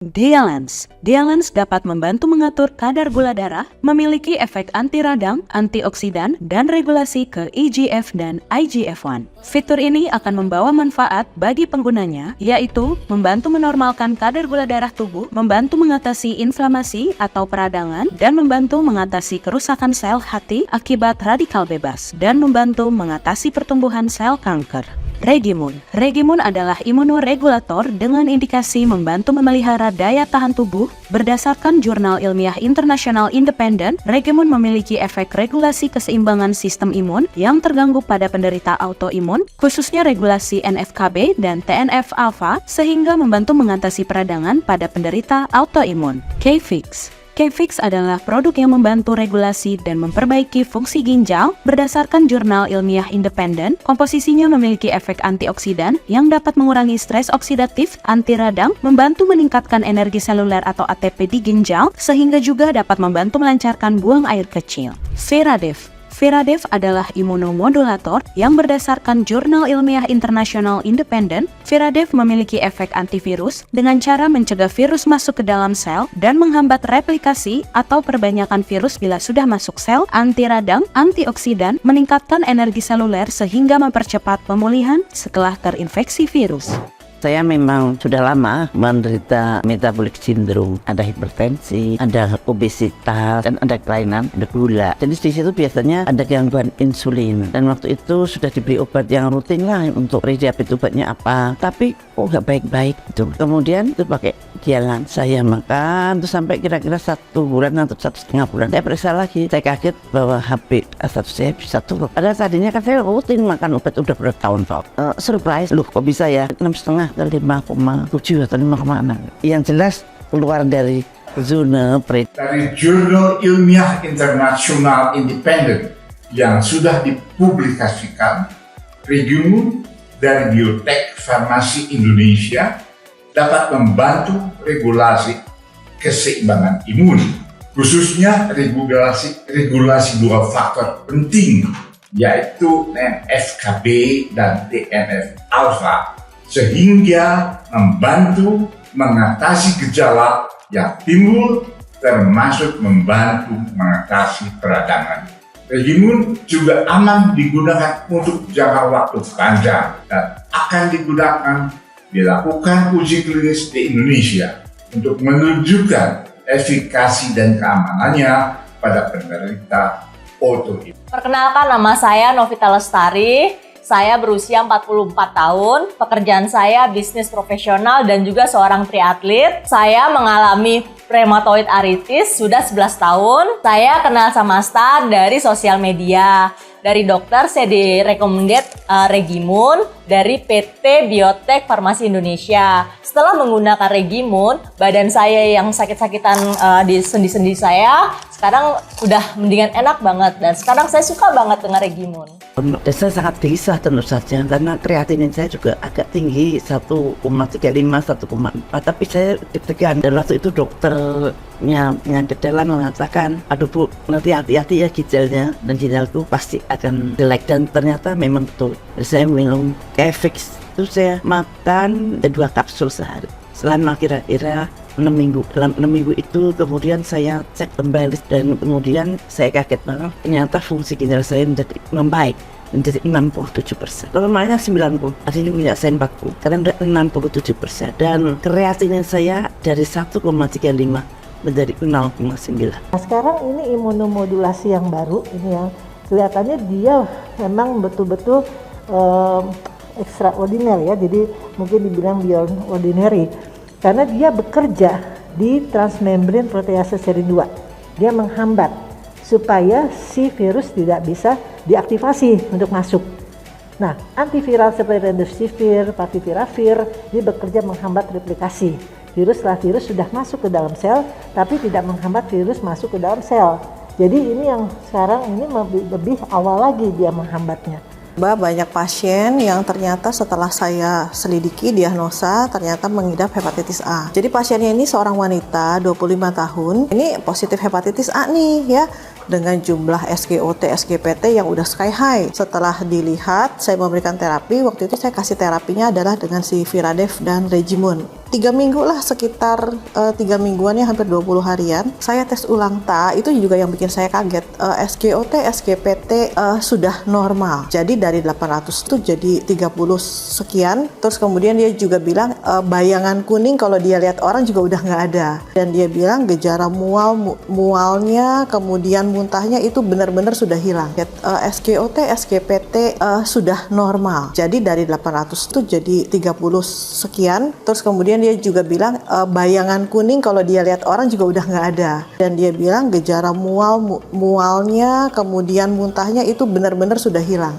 Dialens. Dialens dapat membantu mengatur kadar gula darah, memiliki efek anti radang, antioksidan, dan regulasi ke IGF dan IGF-1. Fitur ini akan membawa manfaat bagi penggunanya, yaitu membantu menormalkan kadar gula darah tubuh, membantu mengatasi inflamasi atau peradangan, dan membantu mengatasi kerusakan sel hati akibat radikal bebas, dan membantu mengatasi pertumbuhan sel kanker. Regimun. Regimun adalah imunoregulator dengan indikasi membantu memelihara daya tahan tubuh. Berdasarkan jurnal ilmiah internasional independen, Regimun memiliki efek regulasi keseimbangan sistem imun yang terganggu pada penderita autoimun, khususnya regulasi NF-kB dan TNF-alpha, sehingga membantu mengatasi peradangan pada penderita autoimun. K-Fix. K-Fix adalah produk yang membantu regulasi dan memperbaiki fungsi ginjal. Berdasarkan jurnal ilmiah independen, komposisinya memiliki efek antioksidan yang dapat mengurangi stres oksidatif, anti radang, membantu meningkatkan energi seluler atau ATP di ginjal, sehingga juga dapat membantu melancarkan buang air kecil. Veradev. Veradev adalah imunomodulator yang berdasarkan jurnal ilmiah internasional independen. Veradev memiliki efek antivirus dengan cara mencegah virus masuk ke dalam sel dan menghambat replikasi atau perbanyakan virus bila sudah masuk sel, anti radang, antioksidan, meningkatkan energi seluler sehingga mempercepat pemulihan setelah terinfeksi virus. Saya memang sudah lama menderita metabolic syndrome, ada hipertensi, ada obesitas, dan ada kelainan, ada gula. Jadi di situ biasanya ada gangguan insulin. Dan waktu itu sudah diberi obat yang rutin lah untuk prediabetes, obatnya apa. Tapi kok nggak baik-baik gitu. Kemudian itu pakai jalan saya makan, terus sampai kira-kira 1 bulan atau 1,5 bulan. Saya periksa lagi, saya kaget bahwa HbA1c saya bisa turun. Padahal tadinya kan saya rutin makan obat udah bertahun-tahun. Surprise, loh kok bisa ya? 6,5 ke 5,7 atau 5,6. Yang jelas keluar dari zona dari jurnal ilmiah internasional independen yang sudah dipublikasikan, Regimun dari Biotek Farmasi Indonesia dapat membantu regulasi keseimbangan imun, khususnya regulasi 2 faktor penting, yaitu NF-kB dan TNF-alpha, sehingga membantu mengatasi gejala yang timbul, termasuk membantu mengatasi peradangan. Regimun juga aman digunakan untuk jangka waktu panjang dan akan digunakan dilakukan uji klinis di Indonesia untuk menunjukkan efikasi dan keamanannya pada penderita autoimun. Perkenalkan, nama saya Novita Lestari. Saya berusia 44 tahun, pekerjaan saya bisnis profesional dan juga seorang triatlet. Saya mengalami rheumatoid arthritis sudah 11 tahun. Saya kenal sama Star dari sosial media. Dari dokter saya direkomended Regimun dari PT Biotek Farmasi Indonesia. Setelah menggunakan Regimun, badan saya yang sakit-sakitan di sendi-sendi saya sekarang udah mendingan, enak banget, dan sekarang saya suka banget dengan Regimun. Dan saya sangat gelisah tentu saja karena kreatinin saya juga agak tinggi 1,35, 1,4, tapi saya deg-degan. Dan waktu itu dokternya penyakit dalam mengatakan, aduh Bu, nanti hati-hati ya ginjalnya, dan ginjalku pasti akan jelek. Dan ternyata memang betul. Saya minum K-Fix itu saya makan 2 kapsul sehari selama kira-kira 6 minggu. Dalam 6 minggu itu kemudian saya cek kembali dan kemudian saya kaget banget, ternyata fungsi ginjal saya menjadi membaik, menjadi 67%. Normalnya 90, artinya minyak saya 40, karena 67%. Dan kreatinin saya dari 1,35 menjadi 0,9. Nah, sekarang ini imunomodulasi yang baru, ini yang kelihatannya dia memang betul-betul extraordinary ya, jadi mungkin dibilang beyond ordinary. Karena dia bekerja di transmembran protease seri 2. Dia menghambat supaya si virus tidak bisa diaktifasi untuk masuk. Nah, antiviral seperti remdesivir, favipiravir, dia bekerja menghambat replikasi. Setelah virus sudah masuk ke dalam sel, tapi tidak menghambat virus masuk ke dalam sel. Jadi ini yang sekarang ini lebih awal lagi dia menghambatnya. Banyak pasien yang ternyata setelah saya selidiki diagnosa ternyata mengidap hepatitis A. Jadi pasiennya ini seorang wanita 25 tahun, ini positif hepatitis A nih ya. dengan jumlah SGOT, SGPT yang udah sky high. Setelah dilihat, saya memberikan terapi. Waktu itu saya kasih terapinya adalah dengan si Viradev dan Regimun. 3 minggu lah, sekitar 3 mingguannya, hampir 20 harian. Saya tes ulang itu juga yang bikin saya kaget. SGOT, SGPT sudah normal. Jadi dari 800 itu jadi 30 sekian. Terus kemudian dia juga bilang bayangan kuning kalau dia lihat orang juga udah nggak ada. Dan dia bilang gejala mualnya, kemudian muntahnya itu benar-benar sudah hilang. SGOT, SGPT sudah normal. Jadi dari 800 itu jadi 30 sekian. Terus kemudian dia juga bilang bayangan kuning kalau dia lihat orang juga udah nggak ada. Dan dia bilang gejala mualnya, kemudian muntahnya itu benar-benar sudah hilang.